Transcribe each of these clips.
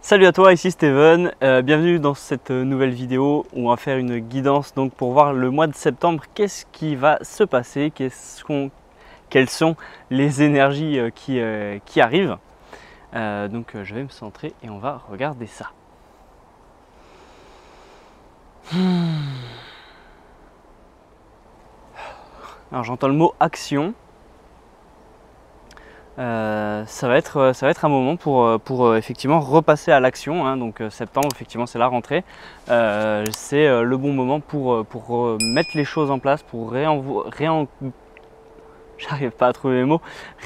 Salut à toi, ici Steven, bienvenue dans cette nouvelle vidéo où on va faire une guidance donc pour voir le mois de septembre, qu'est-ce qui va se passer, quelles sont les énergies qui arrivent. Je vais me centrer et on va regarder ça. Alors j'entends le mot action. Ça va être un moment pour effectivement repasser à l'action, hein. Donc septembre, effectivement, c'est la rentrée. C'est le bon moment pour mettre les choses en place, pour j'arrive pas à trouver les mots,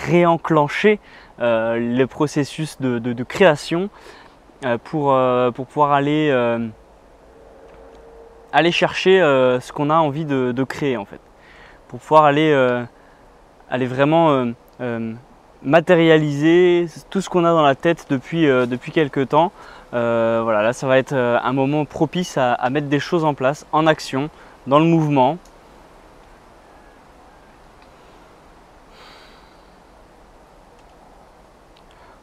réenclencher le processus de création pour pouvoir aller chercher ce qu'on a envie de créer en fait. Pour pouvoir aller vraiment matérialiser tout ce qu'on a dans la tête depuis quelques temps. Voilà, là ça va être un moment propice à mettre des choses en place, en action, dans le mouvement.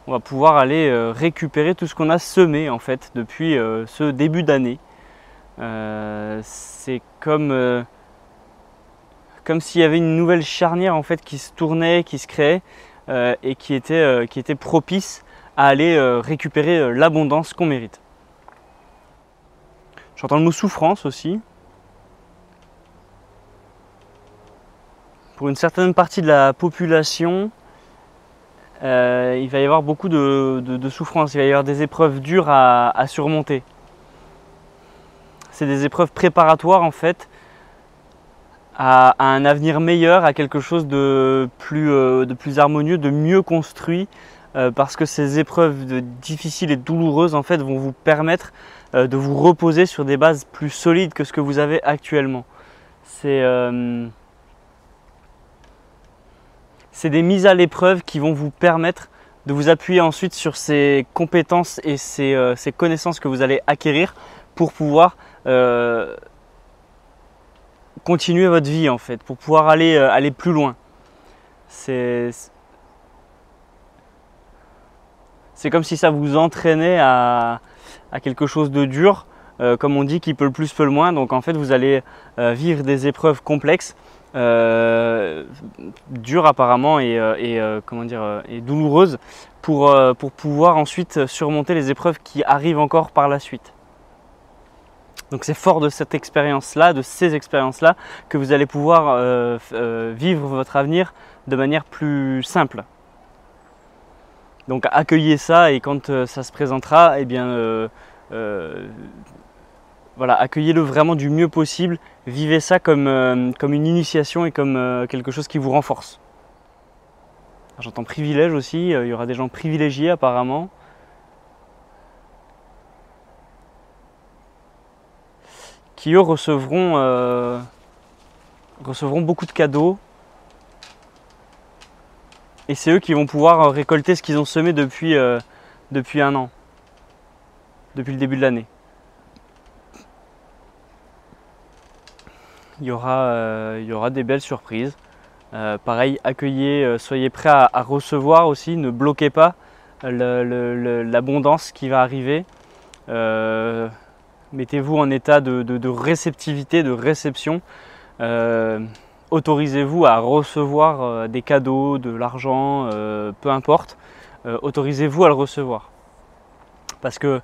On va pouvoir aller récupérer tout ce qu'on a semé en fait depuis ce début d'année. C'est comme s'il y avait une nouvelle charnière en fait qui se tournait, qui se créait. Et qui était propice à aller récupérer l'abondance qu'on mérite. J'entends le mot souffrance aussi. Pour une certaine partie de la population, il va y avoir beaucoup de souffrance, il va y avoir des épreuves dures à surmonter. C'est des épreuves préparatoires en fait à un avenir meilleur, à quelque chose de plus harmonieux, de mieux construit, parce que ces épreuves difficiles et douloureuses en fait vont vous permettre de vous reposer sur des bases plus solides que ce que vous avez actuellement. C'est des mises à l'épreuve qui vont vous permettre de vous appuyer ensuite sur ces compétences et ces connaissances que vous allez acquérir pour pouvoir continuer votre vie en fait, pour pouvoir aller plus loin. C'est comme si ça vous entraînait à quelque chose de dur, comme on dit, qui peut le plus, peut le moins. Donc en fait, vous allez vivre des épreuves complexes, dures apparemment et douloureuses pour pouvoir ensuite surmonter les épreuves qui arrivent encore par la suite. Donc c'est fort de cette expérience-là, de ces expériences-là, que vous allez pouvoir vivre votre avenir de manière plus simple. Donc accueillez ça et quand ça se présentera, eh bien, voilà, accueillez-le vraiment du mieux possible. Vivez ça comme une initiation et comme quelque chose qui vous renforce. J'entends privilège aussi, il y aura des gens privilégiés apparemment. Qui eux recevront beaucoup de cadeaux et c'est eux qui vont pouvoir récolter ce qu'ils ont semé depuis un an, depuis le début de l'année. Il y aura des belles surprises. Pareil, accueillez, soyez prêts à recevoir aussi, ne bloquez pas l'abondance qui va arriver. Mettez-vous en état de réceptivité, de réception. Autorisez-vous à recevoir des cadeaux, de l'argent, peu importe. Autorisez-vous à le recevoir. Parce que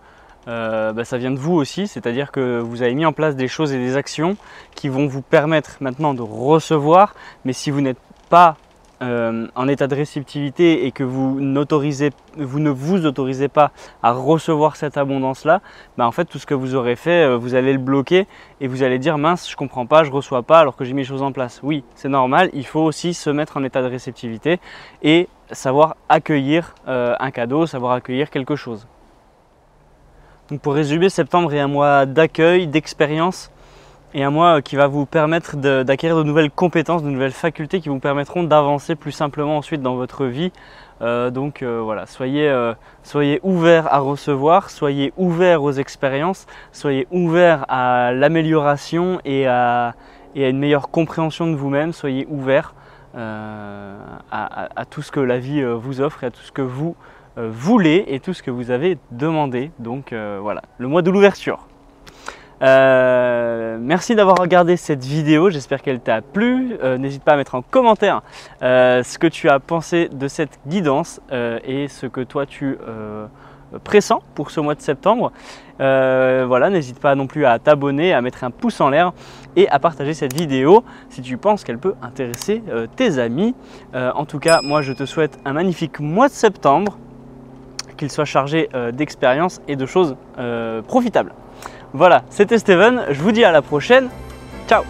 ça vient de vous aussi, c'est-à-dire que vous avez mis en place des choses et des actions qui vont vous permettre maintenant de recevoir. Mais si vous n'êtes pas en état de réceptivité et que vous ne vous autorisez pas à recevoir cette abondance-là, en fait tout ce que vous aurez fait, vous allez le bloquer et vous allez dire mince, je comprends pas, je reçois pas alors que j'ai mis les choses en place. Oui, c'est normal, il faut aussi se mettre en état de réceptivité et savoir accueillir un cadeau, savoir accueillir quelque chose. Donc pour résumer, septembre est un mois d'accueil, d'expérience et un mois qui va vous permettre d'acquérir de nouvelles compétences, de nouvelles facultés qui vous permettront d'avancer plus simplement ensuite dans votre vie. Voilà, soyez ouverts à recevoir, soyez ouverts aux expériences, soyez ouverts à l'amélioration et à une meilleure compréhension de vous-même, soyez ouverts à tout ce que la vie vous offre et à tout ce que vous voulez et tout ce que vous avez demandé. Donc voilà, le mois de l'ouverture. Merci d'avoir regardé cette vidéo, j'espère qu'elle t'a plu. N'hésite pas à mettre en commentaire ce que tu as pensé de cette guidance et ce que toi tu pressens pour ce mois de septembre. Voilà, n'hésite pas non plus à t'abonner, à mettre un pouce en l'air et à partager cette vidéo si tu penses qu'elle peut intéresser tes amis. En tout cas, moi je te souhaite un magnifique mois de septembre, qu'il soit chargé d'expériences et de choses profitables. Voilà, c'était Steven, je vous dis à la prochaine, ciao!